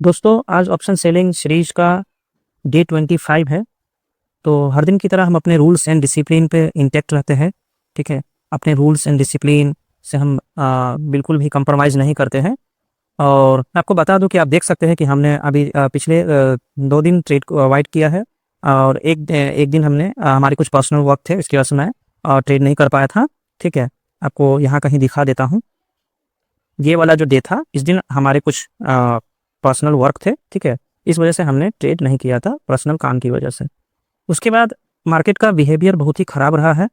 दोस्तों आज option selling series का डे 25 है। तो हर दिन की तरह हम अपने रूल्स एंड डिसिप्लिन पे इंटैक्ट रहते हैं। ठीक है, अपने रूल्स एंड डिसिप्लिन से हम बिल्कुल भी कंप्रोमाइज़ नहीं करते हैं। और मैं आपको बता दूं कि आप देख सकते हैं कि हमने अभी पिछले 2 दिन ट्रेड को अवॉइड किया है। और एक दिन हमने हमारे कुछ पर्सनल वर्क थे, इसकी वजह से मैं ट्रेड नहीं कर पाया था। ठीक है, आपको यहाँ कहीं दिखा देता हूँ। ये वाला जो डे था, इस दिन हमारे कुछ पर्सनल वर्क थे। ठीक है, इस वजह से हमने ट्रेड नहीं किया था, पर्सनल काम की वजह से। उसके बाद मार्केट का बिहेवियर बहुत ही ख़राब रहा है।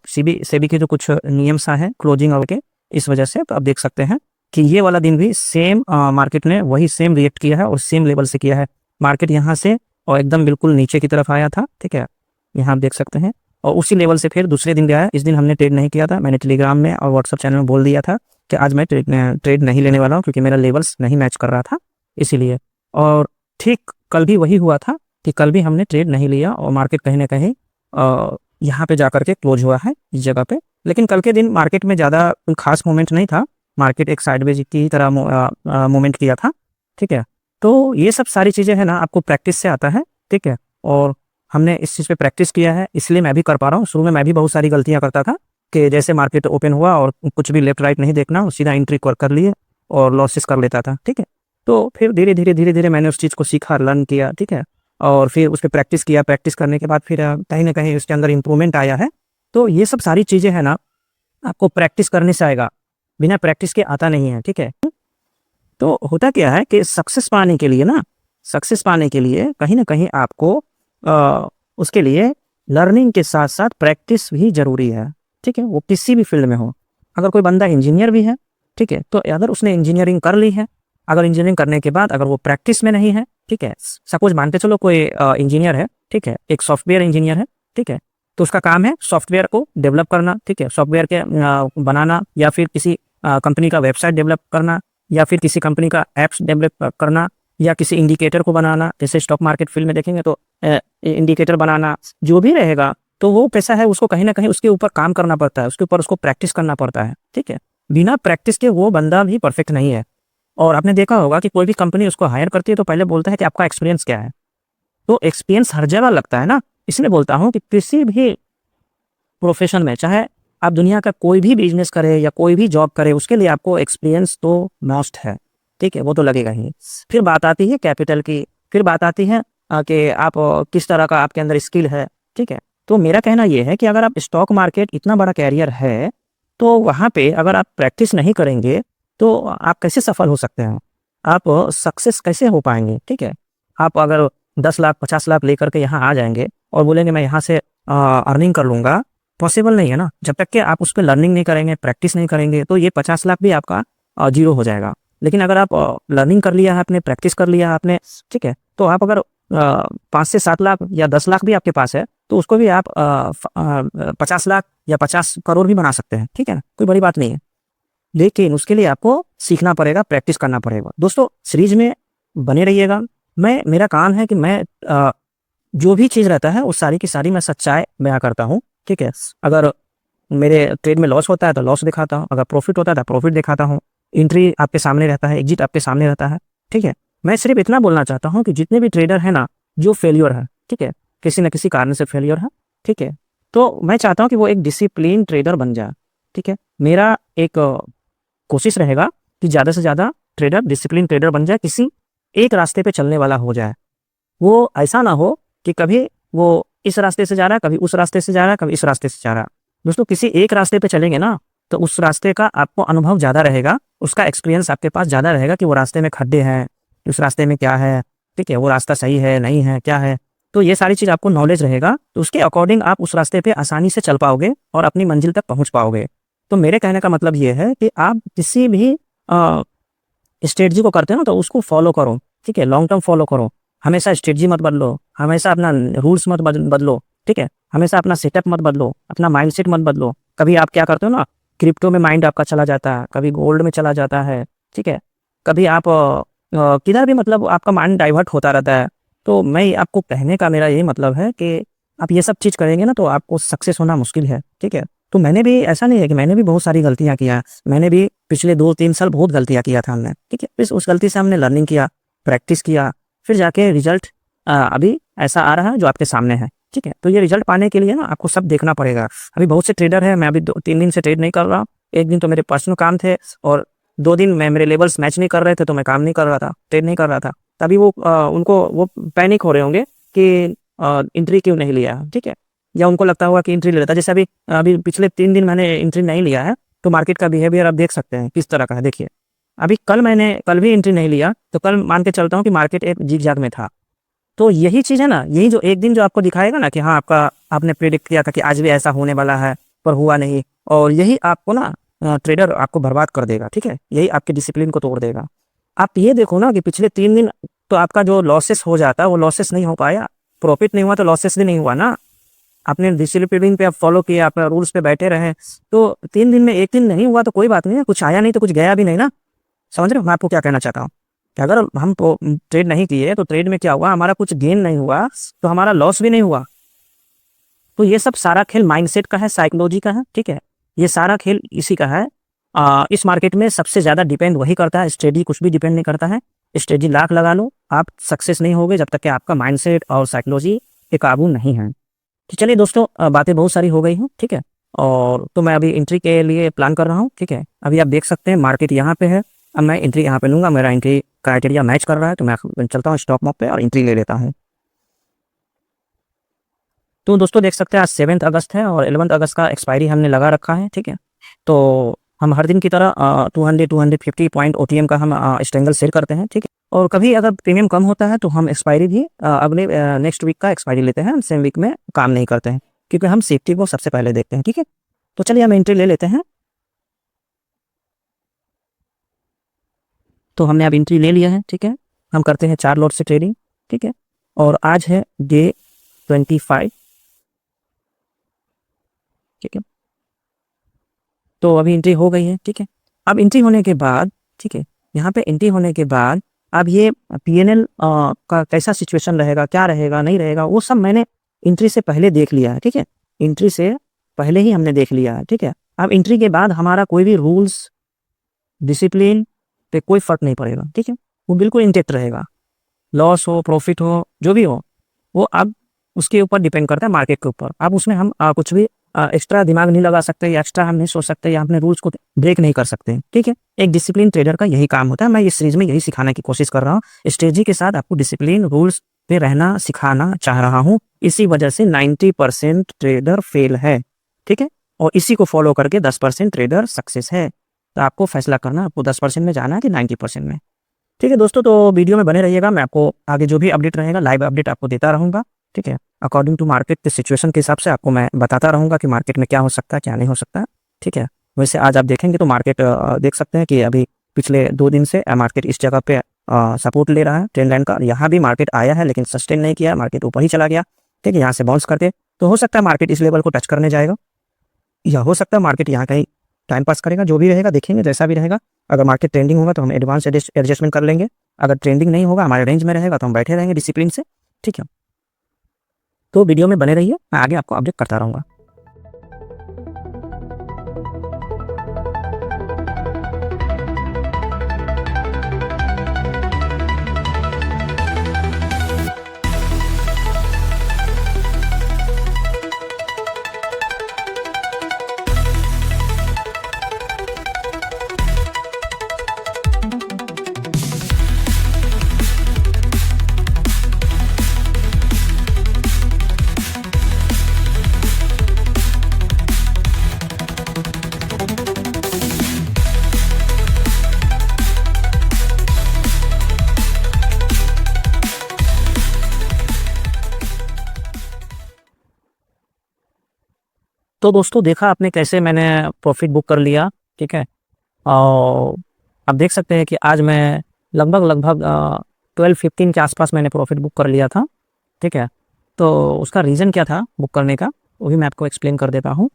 सेबी के जो कुछ नियम सा हैं क्लोजिंग आवर के, इस वजह से तो आप देख सकते हैं कि ये वाला दिन भी सेम मार्केट ने वही सेम रिएक्ट किया है और सेम लेवल से किया है। मार्केट यहाँ से और एकदम बिल्कुल नीचे की तरफ आया था। ठीक है, यहाँ आप देख सकते हैं, और उसी लेवल से फिर दूसरे दिन गया है। इस दिन हमने ट्रेड नहीं किया था। मैंने टेलीग्राम में और व्हाट्सअप चैनल में बोल दिया था कि आज मैं ट्रेड नहीं लेने वाला हूँ, क्योंकि मेरा लेवल्स नहीं मैच कर रहा था, इसीलिए। और ठीक कल भी वही हुआ था कि कल भी हमने ट्रेड नहीं लिया और मार्केट कहीं ना कहीं यहाँ पे जाकर के क्लोज हुआ है इस जगह पे। लेकिन कल के दिन मार्केट में ज़्यादा कोई खास मूवमेंट नहीं था। मार्केट एक साइडवेज की तरह मूवमेंट किया था। ठीक है, तो ये सब सारी चीज़ें हैं ना, आपको प्रैक्टिस से आता है। ठीक है, और हमने इस चीज़ पे प्रैक्टिस किया है, इसलिए मैं भी कर पा रहा हूँ। शुरू में मैं भी बहुत सारी गलतियाँ करता था कि जैसे मार्केट ओपन हुआ और कुछ भी लेफ्ट राइट नहीं देखना, सीधा एंट्री कर लिए और लॉसेस कर लेता था। ठीक है, तो फिर धीरे धीरे मैंने उस चीज़ को सीखा, लर्न किया। ठीक है, और फिर उस पर प्रैक्टिस किया। प्रैक्टिस करने के बाद फिर कहीं ना कहीं उसके अंदर इंप्रूवमेंट आया है। तो ये सब सारी चीज़ें हैं ना, आपको प्रैक्टिस करने से आएगा, बिना प्रैक्टिस के आता नहीं है। ठीक है, तो होता क्या है कि सक्सेस पाने के लिए ना, सक्सेस पाने के लिए कहीं ना कहीं आपको उसके लिए लर्निंग के साथ साथ प्रैक्टिस भी ज़रूरी है। ठीक है, वो किसी भी फील्ड में हो। अगर कोई बंदा इंजीनियर भी है, ठीक है, तो अगर उसने इंजीनियरिंग कर ली है, अगर इंजीनियरिंग करने के बाद अगर वो प्रैक्टिस में नहीं है, ठीक है, सपोज मानते चलो कोई इंजीनियर है, ठीक है, एक सॉफ्टवेयर इंजीनियर है, ठीक है, तो उसका काम है सॉफ्टवेयर को डेवलप करना। ठीक है, सॉफ्टवेयर के बनाना, या फिर किसी कंपनी का वेबसाइट डेवलप करना, या फिर किसी कंपनी का एप्स डेवलप करना, या किसी इंडिकेटर को बनाना। जैसे स्टॉक मार्केट फील्ड में देखेंगे तो इंडिकेटर बनाना, जो भी रहेगा, तो वो पैसा है, उसको कहीं ना कहीं उसके ऊपर काम करना पड़ता है, उसके ऊपर उसको प्रैक्टिस करना पड़ता है। ठीक है, बिना प्रैक्टिस के वो बंदा भी परफेक्ट नहीं है। और आपने देखा होगा कि कोई भी कंपनी उसको हायर करती है तो पहले बोलता है कि आपका एक्सपीरियंस क्या है। तो एक्सपीरियंस हर जगह लगता है ना, इसलिए बोलता हूँ कि किसी भी प्रोफेशन में, चाहे आप दुनिया का कोई भी बिजनेस करे या कोई भी जॉब करे, उसके लिए आपको एक्सपीरियंस तो मस्ट है। ठीक है, वो तो लगेगा ही। फिर बात आती है कैपिटल की, फिर बात आती है कि आप किस तरह का आपके अंदर स्किल है। ठीक है, तो मेरा कहना यह है कि अगर आप स्टॉक मार्केट इतना बड़ा कैरियर है, तो वहाँ पे अगर आप प्रैक्टिस नहीं करेंगे तो आप कैसे सफल हो सकते हैं, आप सक्सेस कैसे हो पाएंगे। ठीक है, आप अगर 10 लाख 50 लाख लेकर के यहाँ आ जाएंगे और बोलेंगे मैं यहाँ से अर्निंग कर लूँगा, पॉसिबल नहीं है ना। जब तक कि आप उस पर लर्निंग नहीं करेंगे, प्रैक्टिस नहीं करेंगे, तो ये 50 लाख भी आपका जीरो हो जाएगा। लेकिन अगर आप लर्निंग कर लिया है आपने, प्रैक्टिस कर लिया है आपने, ठीक है, तो आप अगर 5 से 7 लाख या 10 लाख भी आपके पास है, तो उसको भी आप 50 लाख या 50 करोड़ भी बना सकते हैं। ठीक है, कोई बड़ी बात नहीं है। लेकिन उसके लिए आपको सीखना पड़ेगा, प्रैक्टिस करना पड़ेगा। दोस्तों सीरीज में बने रहिएगा। मेरा काम है कि मैं जो भी चीज़ रहता है वो सारी की सारी मैं सच्चाई बयां करता हूँ। ठीक है, अगर मेरे ट्रेड में लॉस होता है तो लॉस दिखाता हूँ, अगर प्रॉफिट होता है तो प्रॉफिट दिखाता हूँ। एंट्री आपके सामने रहता है, एग्जिट आपके सामने रहता है। ठीक है, मैं सिर्फ इतना बोलना चाहता हूँ कि जितने भी ट्रेडर है ना, जो फेलियर है, ठीक है, किसी न किसी कारण से फेलियर है, ठीक है, तो मैं चाहता हूँ कि वो एक डिसिप्लिन ट्रेडर बन जाए। ठीक है, मेरा एक कोशिश रहेगा कि ज़्यादा से ज़्यादा ट्रेडर डिसिप्लिन ट्रेडर बन जाए, किसी एक रास्ते पे चलने वाला हो जाए। वो ऐसा ना हो कि कभी वो इस रास्ते से जा रहा है, कभी उस रास्ते से जा रहा है, कभी इस रास्ते से जा रहा है। दोस्तों किसी एक रास्ते पे चलेंगे ना, तो उस रास्ते का आपको अनुभव ज़्यादा रहेगा, उसका एक्सपीरियंस आपके पास ज़्यादा रहेगा कि वो रास्ते में खड्डे हैं, उस रास्ते में क्या है, ठीक है, वो रास्ता सही है नहीं है, क्या है। तो ये सारी चीज़ आपको नॉलेज रहेगा, तो उसके अकॉर्डिंग आप उस रास्ते पे आसानी से चल पाओगे और अपनी मंजिल तक पहुँच पाओगे। तो मेरे कहने का मतलब ये है कि आप किसी भी स्ट्रेटजी को करते हो ना, तो उसको फॉलो करो। ठीक है, लॉन्ग टर्म फॉलो करो। हमेशा स्ट्रेटजी मत बदलो, हमेशा अपना रूल्स मत बदलो। ठीक है, हमेशा अपना सेटअप मत बदलो, अपना माइंडसेट मत बदलो। कभी आप क्या करते हो ना, क्रिप्टो में माइंड आपका चला जाता है, कभी गोल्ड में चला जाता है। ठीक है, कभी आप किधर भी, मतलब आपका माइंड डाइवर्ट होता रहता है। तो मैं आपको कहने का मेरा यही मतलब है कि आप ये सब चीज़ करेंगे ना, तो आपको सक्सेस होना मुश्किल है। ठीक है, तो मैंने भी, ऐसा नहीं है कि मैंने भी बहुत सारी गलतियाँ किया, मैंने भी पिछले 2-3 साल बहुत गलतियाँ किया था हमने। ठीक है, फिर उस गलती से हमने लर्निंग किया, प्रैक्टिस किया, फिर जाके रिजल्ट अभी ऐसा आ रहा है जो आपके सामने है, ठीक है। तो ये रिजल्ट पाने के लिए ना आपको सब देखना पड़ेगा। अभी बहुत से ट्रेडर हैं, मैं अभी 2-3 दिन से ट्रेड नहीं कर रहा हूँ। एक दिन तो मेरे पर्सनल काम थे और 2 दिन में मेरे लेवल्स मैच नहीं कर रहे थे, तो मैं काम नहीं कर रहा था, ट्रेड नहीं कर रहा था। तभी उनको वो पैनिक हो रहे होंगे कि एंट्री क्यों नहीं लिया, ठीक है। या उनको लगता होगा कि एंट्री ले लेता। जैसे अभी अभी पिछले 3 दिन मैंने एंट्री नहीं लिया है, तो मार्केट का बिहेवियर आप देख सकते हैं किस तरह का है। देखिए, अभी कल भी एंट्री नहीं लिया, तो कल मान के चलता हूँ कि मार्केट एक जिग-जैग में था। तो यही चीज़ है ना, यही जो एक दिन जो आपको दिखाएगा ना कि हाँ, आपने प्रेडिक्ट किया था कि आज भी ऐसा होने वाला है, पर हुआ नहीं, और यही आपको ना ट्रेडर आपको बर्बाद कर देगा, ठीक है। यही आपके डिसिप्लिन को तोड़ देगा। आप ये देखो ना कि पिछले 3 दिन तो आपका जो लॉसेस हो जाता है, वो लॉसेस नहीं हो पाया। प्रॉफिट नहीं हुआ तो लॉसेस भी नहीं हुआ ना। आपने डिसिप्लिन पे आप फॉलो किए, आप रूल्स पे बैठे रहे, तो 3 दिन में 1 दिन नहीं हुआ तो कोई बात नहीं है, कुछ आया नहीं तो कुछ गया भी नहीं ना। समझ रहे हो मैं आपको क्या कहना चाहता हूँ? कि अगर हम ट्रेड नहीं किए तो ट्रेड में क्या हुआ, हमारा कुछ गेन नहीं हुआ, तो हमारा लॉस भी नहीं हुआ। तो ये सब सारा खेल माइंडसेट का है, साइकोलॉजी का है, ठीक है। ये सारा खेल इसी का है। इस मार्केट में सबसे ज़्यादा डिपेंड वही करता है, स्ट्रेटजी कुछ भी डिपेंड नहीं करता है। स्ट्रेटजी लाख लगा लो, आप सक्सेस नहीं होगे जब तक कि आपका माइंडसेट और साइकोलॉजी पे काबू नहीं है। तो चलिए दोस्तों, बातें बहुत सारी हो गई हैं, ठीक है। और तो मैं अभी एंट्री के लिए प्लान कर रहा हूँ, ठीक है। अभी आप देख सकते हैं मार्केट यहाँ पे है। अब मैं एंट्री यहाँ पे लूँगा, मेरा एंट्री क्राइटेरिया मैच कर रहा है, तो मैं चलता हूँ स्टॉप मॉक पे और एंट्री ले लेता हूँ। तो दोस्तों देख सकते हैं आज 7 अगस्त है और 11 अगस्त का एक्सपायरी हमने लगा रखा है, ठीक है। तो हम हर दिन की तरह 200-250 पॉइंट OTM का हम स्ट्रेंगल सेल करते हैं, ठीक है। और कभी अगर प्रीमियम कम होता है तो हम एक्सपायरी भी अगले नेक्स्ट वीक का एक्सपायरी लेते हैं। हम सेम वीक में काम नहीं करते हैं, क्योंकि हम सेफ्टी को सबसे पहले देखते हैं, ठीक है। तो चलिए हम एंट्री ले लेते हैं। तो हमने अब एंट्री ले लिया है, ठीक है। हम करते हैं 4 लॉट से ट्रेडिंग, ठीक है। और आज है डे 25, ठीक है। तो अभी एंट्री हो गई है, ठीक है। अब एंट्री होने के बाद, ठीक है, यहाँ पे एंट्री होने के बाद अब ये PNL का कैसा सिचुएशन रहेगा, क्या रहेगा, नहीं रहेगा, वो सब मैंने एंट्री से पहले देख लिया है, ठीक है। एंट्री से पहले ही हमने देख लिया है, ठीक है। अब एंट्री के बाद हमारा कोई भी रूल्स डिसिप्लिन पे कोई फर्क नहीं पड़ेगा, ठीक है। वो बिल्कुल इंटेक्ट रहेगा। लॉस हो, प्रॉफिट हो, जो भी हो, वो अब उसके ऊपर डिपेंड करता है, मार्केट के ऊपर। अब उसमें हम कुछ भी एक्स्ट्रा दिमाग नहीं लगा सकते, या एक्स्ट्रा हम नहीं सोच सकते, या अपने रूल्स को ब्रेक नहीं कर सकते, ठीक है। एक डिसिप्लिन ट्रेडर का यही काम होता है। मैं इस सीरीज में यही सिखाने की कोशिश कर रहा हूँ। स्ट्रेटजी के साथ आपको डिसिप्लिन रूल्स पे रहना सिखाना चाह रहा हूँ। इसी वजह से 90% ट्रेडर फेल है, ठीक है। और इसी को फॉलो करके 10% ट्रेडर सक्सेस है। तो आपको फैसला करना, आपको 10% में जाना है कि 90% में, ठीक है दोस्तों। तो वीडियो में बने रहिएगा, मैं आपको आगे जो भी अपडेट रहेगा, लाइव अपडेट आपको देता रहूँगा, ठीक है। अकॉर्डिंग टू मार्केट के सिचुएशन के हिसाब से आपको मैं बताता रहूँगा कि मार्केट में क्या हो सकता है, क्या नहीं हो सकता, ठीक है। वैसे आज आप देखेंगे तो मार्केट देख सकते हैं कि अभी पिछले 2 दिन से मार्केट इस जगह पे सपोर्ट ले रहा है ट्रेंड लाइन का। यहाँ भी मार्केट आया है लेकिन सस्टेन नहीं किया, मार्केट ऊपर ही चला गया, ठीक है। यहाँ से बाउंस करके तो हो सकता है मार्केट इस लेवल को टच करने जाएगा, या हो सकता है मार्केट यहाँ कहीं टाइम पास करेगा। जो भी रहेगा देखेंगे, जैसा भी रहेगा। अगर मार्केट ट्रेंडिंग होगा तो हम एडवांस एडजस्टमेंट कर लेंगे। अगर ट्रेंडिंग नहीं होगा, हमारे रेंज में रहेगा, तो हम बैठे रहेंगे डिसिप्लिन से, ठीक है। तो वीडियो में बने रहिए, मैं आगे आपको अपडेट करता रहूँगा। तो दोस्तों देखा आपने कैसे मैंने प्रॉफिट बुक कर लिया, ठीक है। और आप देख सकते हैं कि आज मैं लगभग 12-15 के आसपास मैंने प्रॉफिट बुक कर लिया था, ठीक है। तो उसका रीज़न क्या था बुक करने का, वो भी मैं आपको एक्सप्लेन कर देता हूँ।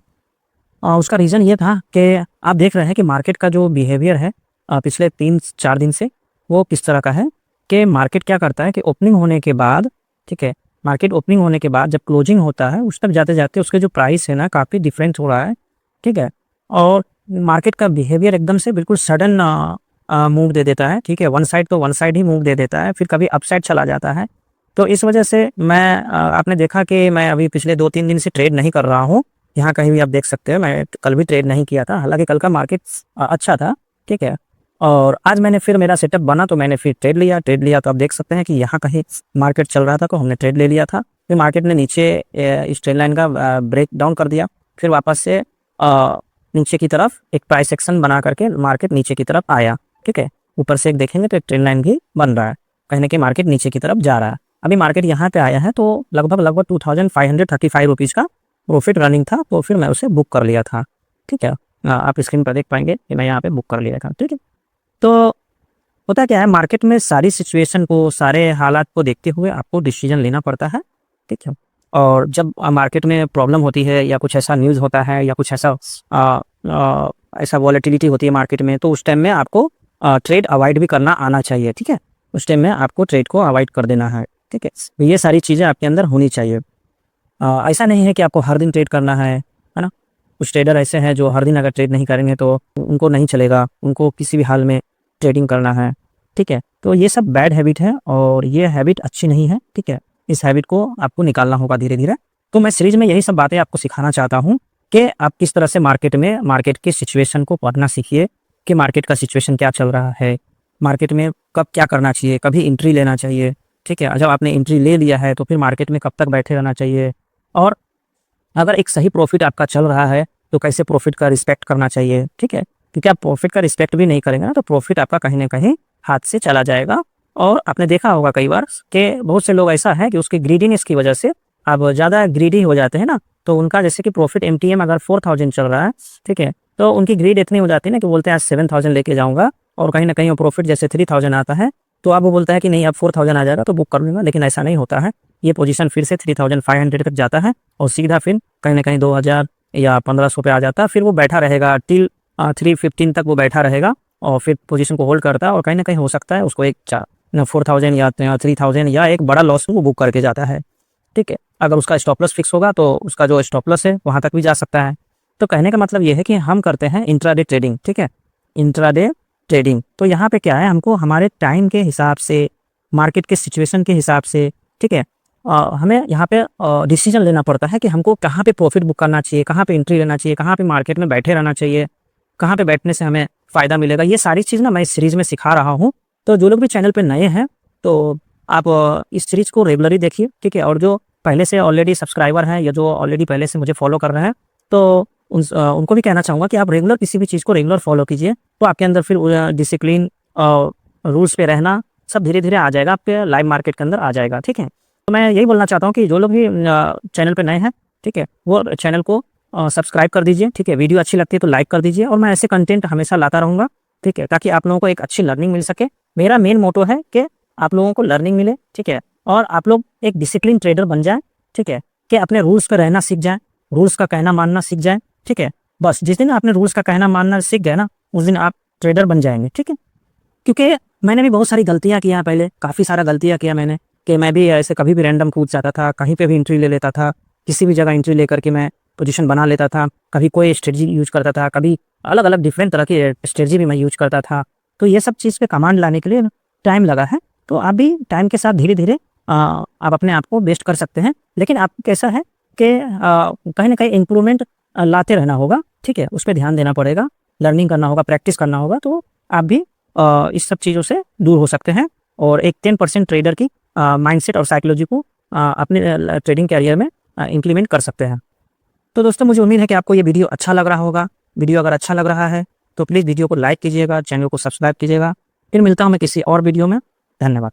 उसका रीज़न ये था कि आप देख रहे हैं कि मार्केट का जो बिहेवियर है पिछले 3-4 दिन से, वो किस तरह का है कि मार्केट क्या करता है कि ओपनिंग होने के बाद, ठीक है, मार्केट ओपनिंग होने के बाद जब क्लोजिंग होता है उस तक जाते जाते उसके जो प्राइस है ना काफ़ी डिफरेंट हो रहा है, ठीक है। और मार्केट का बिहेवियर एकदम से बिल्कुल सडन मूव दे देता है, ठीक है, वन साइड तो वन साइड ही मूव दे देता है, फिर कभी अप साइड चला जाता है। तो इस वजह से मैं आपने देखा कि मैं अभी पिछले 2-3 दिन से ट्रेड नहीं कर रहा हूँ। यहाँ कहीं भी आप देख सकते हो, मैं कल भी ट्रेड नहीं किया था, हालांकि कल का मार्केट अच्छा था, ठीक है। और आज मैंने फिर मेरा सेटअप बना तो मैंने फिर ट्रेड लिया तो आप देख सकते हैं कि यहाँ कहीं मार्केट चल रहा था तो हमने ट्रेड ले लिया था। फिर मार्केट ने नीचे इस ट्रेंड लाइन का ब्रेक डाउन कर दिया, फिर वापस से नीचे की तरफ एक प्राइस एक्शन बना करके मार्केट नीचे की तरफ आया, ठीक है। ऊपर से एक देखेंगे तो एक ट्रेंड लाइन भी बन रहा है, कहीं ना कहीं मार्केट नीचे की तरफ जा रहा है। अभी मार्केट यहाँ पे आया है तो लगभग 2535 रुपीज़ का प्रॉफिट रनिंग था, तो फिर मैं उसे बुक कर लिया था, ठीक है। आप स्क्रीन पर देख पाएंगे कि मैं यहाँ पे बुक कर लिया था, ठीक है। तो होता क्या है, मार्केट में सारी सिचुएशन को, सारे हालात को देखते हुए आपको डिसीजन लेना पड़ता है, ठीक है। और जब मार्केट में प्रॉब्लम होती है या कुछ ऐसा न्यूज़ होता है या कुछ ऐसा ऐसा वॉलेटिलिटी होती है मार्केट में, तो उस टाइम में आपको ट्रेड अवॉइड भी करना आना चाहिए, ठीक है। उस टाइम में आपको ट्रेड को अवॉइड कर देना है, ठीक है। तो ये सारी चीज़ें आपके अंदर होनी चाहिए। ऐसा नहीं है कि आपको हर दिन ट्रेड करना है ना। कुछ ट्रेडर ऐसे हैं जो हर दिन अगर ट्रेड नहीं करेंगे तो उनको नहीं चलेगा, उनको किसी भी हाल में ट्रेडिंग करना है, ठीक है। तो ये सब बैड हैबिट है और ये हैबिट अच्छी नहीं है, ठीक है। इस हैबिट को आपको निकालना होगा धीरे धीरे। तो मैं सीरीज में यही सब बातें आपको सिखाना चाहता हूँ कि आप किस तरह से मार्केट के सिचुएशन को पढ़ना सीखिए कि मार्केट का सिचुएशन क्या चल रहा है, मार्केट में कब क्या करना चाहिए, कभी एंट्री लेना चाहिए, ठीक है। जब आपने एंट्री ले लिया है तो फिर मार्केट में कब तक बैठे रहना चाहिए, और अगर एक सही प्रॉफिट आपका चल रहा है तो कैसे प्रॉफिट का रिस्पेक्ट करना चाहिए, ठीक है। क्योंकि आप प्रॉफिट का रिस्पेक्ट भी नहीं करेंगे ना तो प्रॉफिट आपका कहीं ना कहीं हाथ से चला जाएगा। और आपने देखा होगा कई बार कि बहुत से लोग ऐसा है कि उसकी ग्रीडीनेस की वजह से अब ज़्यादा ग्रीडी हो जाते हैं ना, तो उनका जैसे कि प्रॉफिट MTM अगर 4000 चल रहा है, ठीक है, तो उनकी ग्रीड इतनी हो जाती है ना कि बोलते हैं आज 7000 लेके जाऊँगा, और कहीं ना कहीं वो प्रॉफिट जैसे 3000 आता है तो अब वो बोलता है कि नहीं अब 4000 आ जाएगा तो बुक कर लूँगा, लेकिन ऐसा नहीं होता है। ये पोजीशन फिर से 3500 तक जाता है और सीधा फिर कहीं ना कहीं 2000 या 1500 पे आ जाता है, फिर वो बैठा रहेगा टिल 315 तक वो बैठा रहेगा और फिर पोजीशन को होल्ड करता है, और कहीं ना कहीं हो सकता है उसको एक 4000 या 3000 या एक बड़ा लॉस वो बुक करके जाता है, ठीक है। अगर उसका स्टॉप लॉस फिक्स होगा तो उसका जो स्टॉप लॉस है वहाँ तक भी जा सकता है। तो कहने का मतलब ये है कि हम करते हैं इंट्राडे ट्रेडिंग, ठीक है, इंट्राडे ट्रेडिंग। तो यहाँ पे क्या है, हमको हमारे टाइम के हिसाब से, मार्केट के सिचुएशन के हिसाब से, ठीक है, हमें यहाँ पे डिसीजन लेना पड़ता है कि हमको कहाँ पे प्रॉफिट बुक करना चाहिए, कहाँ पे एंट्री लेना चाहिए, कहाँ पे मार्केट में बैठे रहना चाहिए, कहाँ पे बैठने से हमें फ़ायदा मिलेगा। ये सारी चीज़ ना मैं इस सीरीज़ में सिखा रहा हूँ। तो जो लोग भी चैनल पे नए हैं तो आप इस सीरीज़ को रेगुलरली देखिए, ठीक है। और जो पहले से ऑलरेडी सब्सक्राइबर हैं या जो ऑलरेडी पहले से मुझे फॉलो कर रहे हैं तो उनको भी कहना चाहूँगा कि आप रेगुलर किसी भी चीज़ को रेगुलर फॉलो कीजिए, तो आपके अंदर फिर डिसिप्लिन, रूल्स पे रहना सब धीरे धीरे आ जाएगा, आपके लाइव मार्केट के अंदर आ जाएगा, ठीक है। तो मैं यही बोलना चाहता हूँ कि जो लोग भी चैनल पे नए हैं, ठीक है, वो चैनल को सब्सक्राइब कर दीजिए, ठीक है। वीडियो अच्छी लगती है तो लाइक कर दीजिए, और मैं ऐसे कंटेंट हमेशा लाता रहूँगा, ठीक है, ताकि आप लोगों को एक अच्छी लर्निंग मिल सके। मेरा मेन मोटो है कि आप लोगों को लर्निंग मिले, ठीक है, और आप लोग एक डिसिप्लिन ट्रेडर बन जाए, ठीक है, कि अपने रूल्स पर रहना सीख जाए, रूल्स का कहना मानना सीख जाए, ठीक है। बस जिस दिन आपने रूल्स का कहना मानना सीख गए ना, उस दिन आप ट्रेडर बन जाएंगे, ठीक है। क्योंकि मैंने भी बहुत सारी गलतियाँ किया पहले, काफ़ी सारा गलतियाँ किया मैंने, कि मैं भी ऐसे कभी भी रैंडम कूद जाता था, कहीं पे भी एंट्री ले लेता था, किसी भी जगह एंट्री लेकर के मैं पोजीशन बना लेता था, कभी कोई स्ट्रेटजी यूज करता था, कभी अलग अलग डिफरेंट तरह की स्ट्रेटजी भी मैं यूज करता था। तो ये सब चीज़ पे कमांड लाने के लिए टाइम लगा है, तो आप भी टाइम के साथ धीरे धीरे आप अपने आप को बेस्ट कर सकते हैं। लेकिन आपको कैसा है कि कहीं ना कहीं इम्प्रूवमेंट लाते रहना होगा, ठीक है, उस पर ध्यान देना पड़ेगा, लर्निंग करना होगा, प्रैक्टिस करना होगा, तो आप भी इस सब चीज़ों से दूर हो सकते हैं और एक 10% ट्रेडर की माइंडसेट और साइकोलॉजी को अपने ट्रेडिंग कैरियर में इम्प्लीमेंट कर सकते हैं। तो दोस्तों मुझे उम्मीद है कि आपको ये वीडियो अच्छा लग रहा होगा। वीडियो अगर अच्छा लग रहा है तो प्लीज़ वीडियो को लाइक कीजिएगा, चैनल को सब्सक्राइब कीजिएगा। फिर मिलता हूँ मैं किसी और वीडियो में। धन्यवाद।